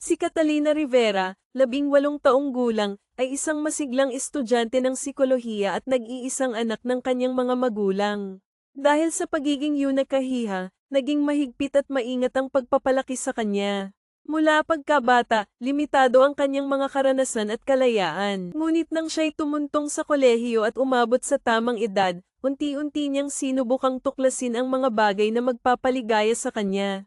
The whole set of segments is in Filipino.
Si Catalina Rivera, 18 taong gulang, ay isang masiglang estudyante ng psikolohiya at nag-iisang anak ng kanyang mga magulang. Dahil sa pagiging yunakahiha, naging mahigpit at maingat ang pagpapalaki sa kanya. Mula pagkabata, limitado ang kanyang mga karanasan at kalayaan. Ngunit nang siya'y tumuntong sa kolehiyo at umabot sa tamang edad, unti-unti niyang sinubukang tuklasin ang mga bagay na magpapaligaya sa kanya.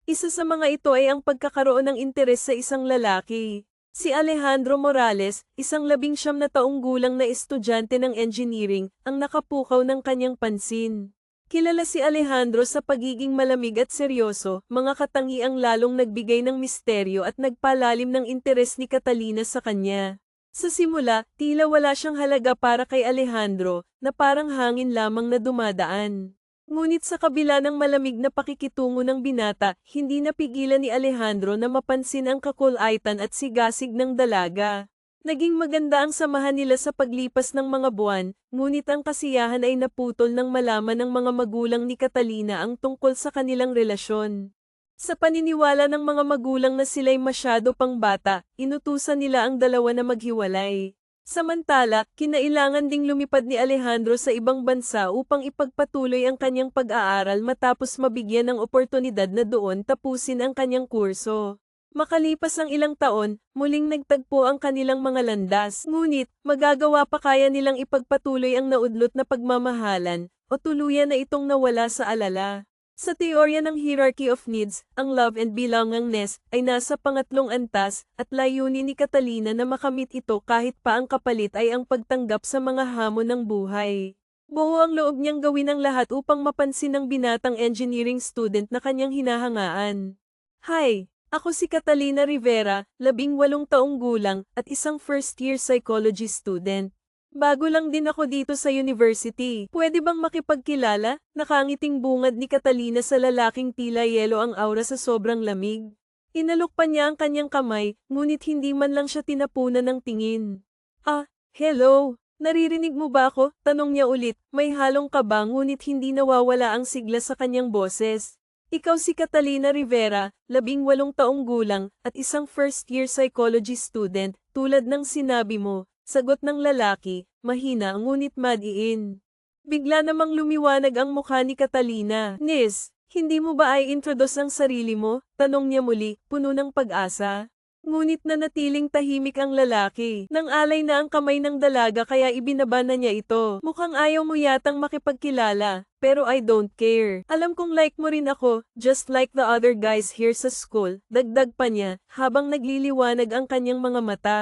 Isa sa mga ito ay ang pagkakaroon ng interes sa isang lalaki. Si Alejandro Morales, isang 19 na taong gulang na estudyante ng engineering, ang nakapukaw ng kanyang pansin. Kilala si Alejandro sa pagiging malamig at seryoso, mga katangiang lalong nagbigay ng misteryo at nagpalalim ng interes ni Catalina sa kanya. Sa simula, tila wala siyang halaga para kay Alejandro, na parang hangin lamang na dumadaan. Ngunit sa kabila ng malamig na pakikitungo ng binata, hindi napigilan ni Alejandro na mapansin ang kakulaitan at sigasig ng dalaga. Naging maganda ang samahan nila sa paglipas ng mga buwan, ngunit ang kasiyahan ay naputol nang malaman ng mga magulang ni Catalina ang tungkol sa kanilang relasyon. Sa paniniwala ng mga magulang na sila'y masyado pang bata, inutusan nila ang dalawa na maghiwalay. Samantala, kinailangan ding lumipad ni Alejandro sa ibang bansa upang ipagpatuloy ang kanyang pag-aaral matapos mabigyan ng oportunidad na doon tapusin ang kanyang kurso. Makalipas ang ilang taon, muling nagtagpo ang kanilang mga landas. Ngunit, magagawa pa kaya nilang ipagpatuloy ang naudlot na pagmamahalan, o tuluyan na itong nawala sa alala. Sa teorya ng hierarchy of needs, ang love and belongingness ay nasa pangatlong antas, at layunin ni Catalina na makamit ito kahit pa ang kapalit ay ang pagtanggap sa mga hamon ng buhay. Buo ang loob niyang gawin ang lahat upang mapansin ng binatang engineering student na kanyang hinahangaan. Hi! Ako si Catalina Rivera, 18 taong gulang, at isang first-year psychology student. Bago lang din ako dito sa university. Pwede bang makipagkilala? Nakangiting bungad ni Catalina sa lalaking tila yelo ang aura sa sobrang lamig. Inalok pa niya ang kanyang kamay, ngunit hindi man lang siya tinapunan ng tingin. Ah, hello! Naririnig mo ba ako? Tanong niya ulit, may halong kaba ngunit hindi nawawala ang sigla sa kanyang boses. Ikaw si Catalina Rivera, 18 taong gulang, at isang first-year psychology student, tulad ng sinabi mo, sagot ng lalaki, mahina ngunit madiin. Bigla namang lumiwanag ang mukha ni Catalina. Nis, hindi mo ba ay introduce ang sarili mo? Tanong niya muli, puno ng pag-asa. Ngunit nanatiling tahimik ang lalaki. Nang alay na ang kamay ng dalaga kaya ibinaba na niya ito. Mukhang ayaw mo yatang makipagkilala, pero I don't care. Alam kong like mo rin ako, just like the other guys here sa school, dagdag pa niya, habang nagliliwanag ang kanyang mga mata.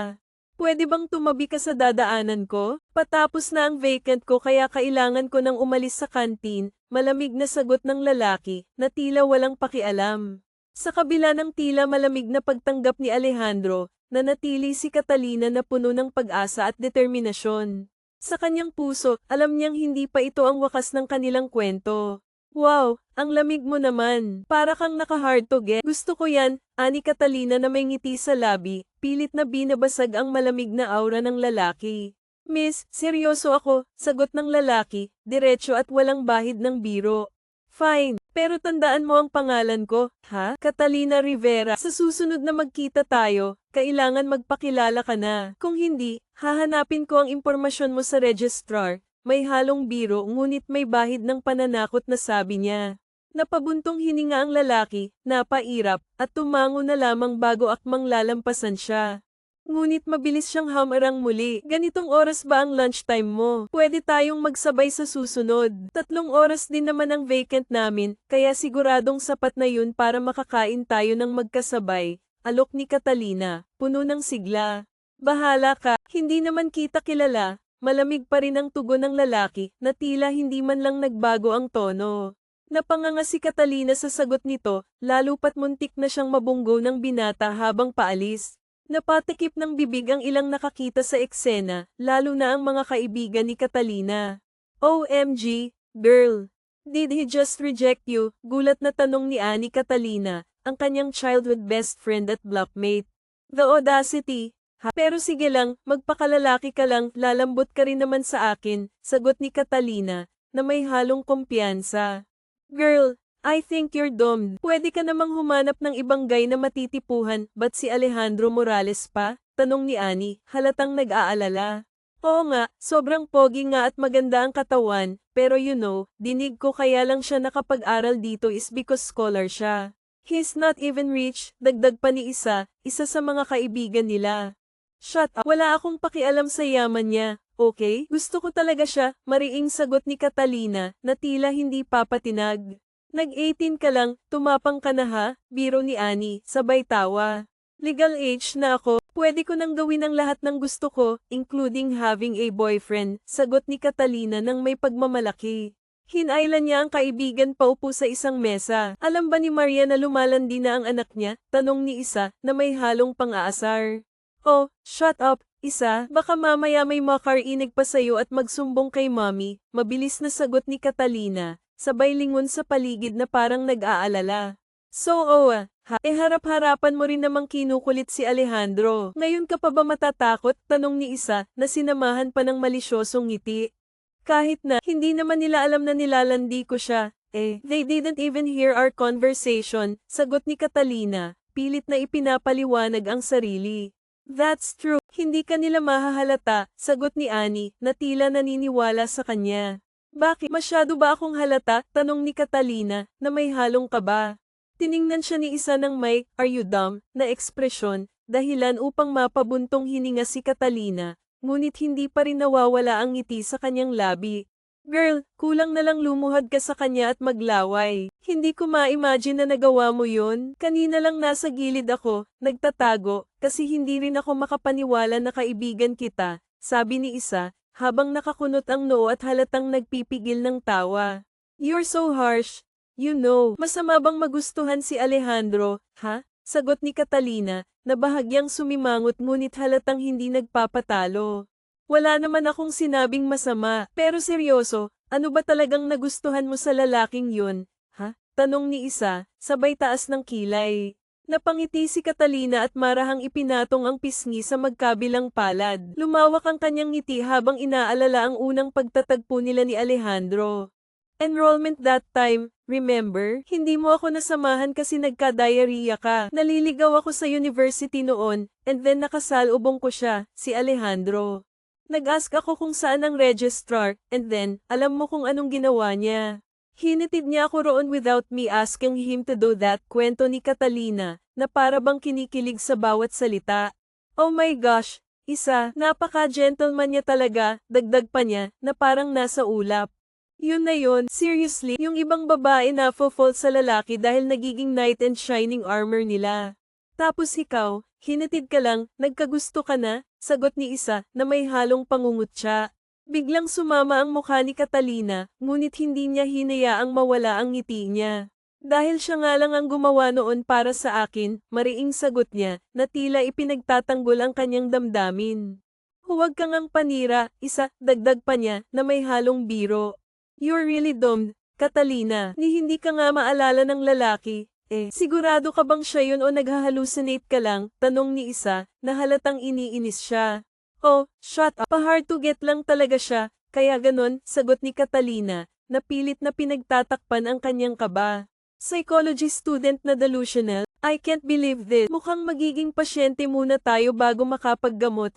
Pwede bang tumabi ka sa dadaanan ko? Patapos na ang vacant ko kaya kailangan ko nang umalis sa kantin, malamig na sagot ng lalaki, na tila walang pakialam. Sa kabila ng tila malamig na pagtanggap ni Alejandro, nanatili si Catalina na puno ng pag-asa at determinasyon. Sa kanyang puso, alam niyang hindi pa ito ang wakas ng kanilang kwento. Wow, ang lamig mo naman. Para kang naka-hard to get. Gusto ko yan, ani Catalina na may ngiti sa labi, pilit na binabasag ang malamig na aura ng lalaki. Miss, seryoso ako, sagot ng lalaki, diretso at walang bahid ng biro. Fine, pero tandaan mo ang pangalan ko, ha? Catalina Rivera. Sa susunod na magkita tayo, kailangan magpakilala ka na. Kung hindi, hahanapin ko ang impormasyon mo sa registrar. May halong biro ngunit may bahid ng pananakot na sabi niya. Napabuntong hininga ang lalaki, napairap, at tumango na lamang bago akmang lalampasan siya. Ngunit mabilis siyang hamarang muli. Ganitong oras ba ang lunchtime mo? Pwede tayong magsabay sa susunod. 3 oras din naman ang vacant namin, kaya siguradong sapat na yun para makakain tayo ng magkasabay. Alok ni Catalina, puno ng sigla. Bahala ka, hindi naman kita kilala. Malamig pa rin ang tugon ng lalaki, na tila hindi man lang nagbago ang tono. Napanganga si Catalina sa sagot nito, lalo pat muntik na siyang mabunggo ng binata habang paalis. Napatikip ng bibig ang ilang nakakita sa eksena, lalo na ang mga kaibigan ni Catalina. OMG, girl! Did he just reject you? Gulat na tanong ni Annie Catalina, ang kanyang childhood best friend at blockmate. The audacity! Ha? Pero sige lang, magpakalalaki ka lang, lalambot ka rin naman sa akin, sagot ni Catalina, na may halong kumpiyansa. Girl, I think you're dumb. Pwede ka namang humanap ng ibang guy na matitipuhan, ba't si Alejandro Morales pa? Tanong ni Annie, halatang nag-aalala. Oo nga, sobrang pogi nga at maganda ang katawan, pero dinig ko kaya lang siya nakapag-aral dito is because scholar siya. He's not even rich, dagdag pa ni isa sa mga kaibigan nila. Shut up, wala akong pakialam sa yaman niya, okay? Gusto ko talaga siya, mariing sagot ni Catalina, na tila hindi papatinag. Nag-18 ka lang, tumapang ka na ha, biro ni Annie, sabay tawa. Legal age na ako, pwede ko nang gawin ang lahat ng gusto ko, including having a boyfriend, sagot ni Catalina nang may pagmamalaki. Hinailan niya ang kaibigan paupo sa isang mesa. Alam ba ni Maria na lumalandi na ang anak niya? Tanong ni isa na may halong pang-aasar. Oh, shut up, isa, baka mamaya may makarinig pa sayo at magsumbong kay mommy, mabilis na sagot ni Catalina. Sabay lingon sa paligid na parang nag-aalala. So harap-harapan mo rin namang kinukulit si Alejandro. Ngayon ka pa ba matatakot? Tanong ni isa na sinamahan pa ng malisyosong ngiti. Kahit na hindi naman nila alam na nilalandi ko siya. They didn't even hear our conversation, sagot ni Catalina, pilit na ipinapaliwanag ang sarili. That's true, hindi ka nila mahahalata, sagot ni Annie, na tila naniniwala sa kanya. Bakit? Masyado ba akong halata? Tanong ni Catalina, na may halong kaba. Tiningnan siya ni isa ng may, are you dumb, na ekspresyon, dahilan upang mapabuntong hininga si Catalina, ngunit hindi pa rin nawawala ang ngiti sa kanyang labi. Girl, kulang na lang lumuhod ka sa kanya at maglaway. Hindi ko ma-imagine na nagawa mo yun. Kanina lang nasa gilid ako, nagtatago, kasi hindi rin ako makapaniwala na kaibigan kita, sabi ni isa, habang nakakunot ang noo at halatang nagpipigil ng tawa. You're so harsh. Masama bang magustuhan si Alejandro, ha? Sagot ni Catalina, na bahagyang sumimangot ngunit halatang hindi nagpapatalo. Wala naman akong sinabing masama, pero seryoso, ano ba talagang nagustuhan mo sa lalaking yun, ha? Tanong ni isa, sabay taas ng kilay. Napangiti si Catalina at marahang ipinatong ang pisngi sa magkabilang palad. Lumawak ang kanyang ngiti habang inaalala ang unang pagtatagpo nila ni Alejandro. Enrollment that time, remember? Hindi mo ako nasamahan kasi nagka-diarrhea ka. Naliligaw ako sa university noon, and then nakasalubong ko siya, si Alejandro. Nag-ask ako kung saan ang registrar, and then, alam mo kung anong ginawa niya. Hinitid niya ako roon without me asking him to do that, kwento ni Catalina, na para bang kinikilig sa bawat salita. Oh my gosh, isa, napaka-gentleman niya talaga, dagdag pa niya, na parang nasa ulap. Yun na yun, seriously, yung ibang babae na fall sa lalaki dahil nagiging knight and shining armor nila. Tapos ikaw, hinatid ka lang, nagkagusto ka na, sagot ni isa, na may halong pangungutya. Biglang sumama ang mukha ni Catalina, ngunit hindi niya hinayaang mawala ang ngiti niya. Dahil siya nga lang ang gumawa noon para sa akin, mariing sagot niya, na tila ipinagtatanggol ang kanyang damdamin. Huwag kang ang panira, isa, dagdag pa niya, na may halong biro. You're really dumb, Catalina, ni hindi ka nga maalala ng lalaki. Sigurado ka bang siya yun o naghahalucinate ka lang? Tanong ni isa, na halatang iniinis siya. Oh, shut up. Pa-hard to get lang talaga siya, kaya ganon, sagot ni Catalina, na pilit na pinagtatakpan ang kanyang kaba. Psychology student na delusional, I can't believe this. Mukhang magiging pasyente muna tayo bago makapaggamot.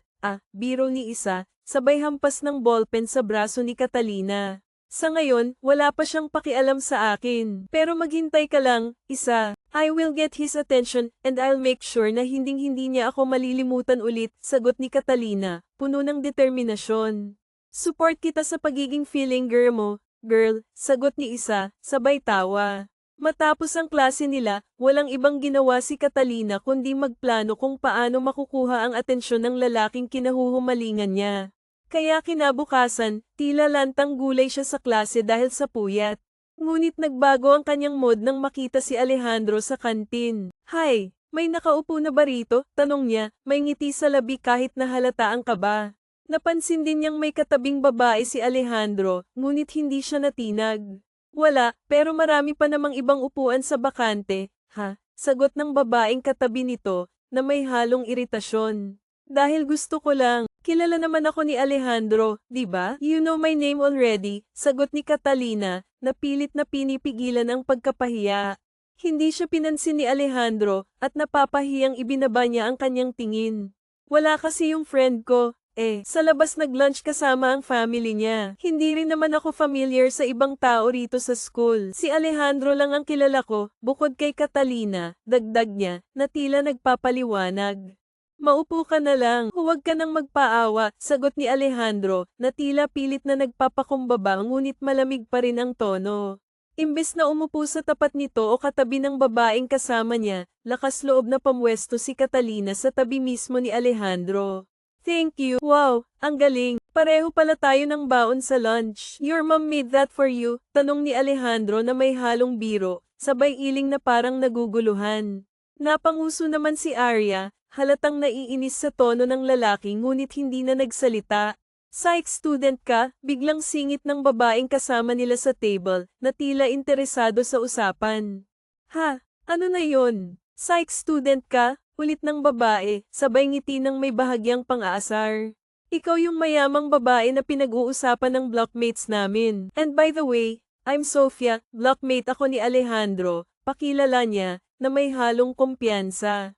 Biro ni isa, sabay hampas ng ballpen sa braso ni Catalina. Sa ngayon, wala pa siyang pakialam sa akin. Pero maghintay ka lang, isa. I will get his attention, and I'll make sure na hinding-hindi niya ako malilimutan ulit, sagot ni Catalina, puno ng determinasyon. Support kita sa pagiging feeling girl mo, girl, sagot ni isa, sabay tawa. Matapos ang klase nila, walang ibang ginawa si Catalina kundi magplano kung paano makukuha ang atensyon ng lalaking kinahuhumalingan niya. Kaya kinabukasan, tila lantang gulay siya sa klase dahil sa puyat. Ngunit nagbago ang kanyang mood nang makita si Alejandro sa kantin. Hi, may nakaupo na ba rito? Tanong niya, may ngiti sa labi kahit na halata ang kaba. Napansin din niyang may katabing babae si Alejandro, ngunit hindi siya natinag. Wala, pero marami pa namang ibang upuan sa bakante, ha? Sagot ng babaeng katabi nito, na may halong iritasyon. Dahil gusto ko lang. Kilala naman ako ni Alejandro, di ba? You know my name already, sagot ni Catalina, na pilit na pinipigilan ang pagkapahiya. Hindi siya pinansin ni Alejandro, at napapahiyang ibinaba niya ang kanyang tingin. Wala kasi yung friend ko, sa labas nag-lunch kasama ang family niya. Hindi rin naman ako familiar sa ibang tao rito sa school. Si Alejandro lang ang kilala ko, bukod kay Catalina, dagdag niya, na tila nagpapaliwanag. Maupo ka na lang, huwag ka nang magpaawa, sagot ni Alejandro, na tila pilit na nagpapakumbaba ngunit malamig pa rin ang tono. Imbes na umupo sa tapat nito o katabi ng babaeng kasama niya, lakas loob na pamwesto si Catalina sa tabi mismo ni Alejandro. Thank you, wow, ang galing, pareho pala tayo ng baon sa lunch. Your mom made that for you, tanong ni Alejandro na may halong biro, sabay iling na parang naguguluhan. Napanguso naman si Arya, halatang naiinis sa tono ng lalaki ngunit hindi na nagsalita. Psych student ka, biglang singit ng babaeng kasama nila sa table, na tila interesado sa usapan. Ha, ano na yon? Psych student ka, ulit ng babae, sabay ngiti ng may bahagyang pang-aasar. Ikaw yung mayamang babae na pinag-uusapan ng blockmates namin. And by the way, I'm Sofia, blockmate ako ni Alejandro, pakilala niya, na may halong kumpiyansa.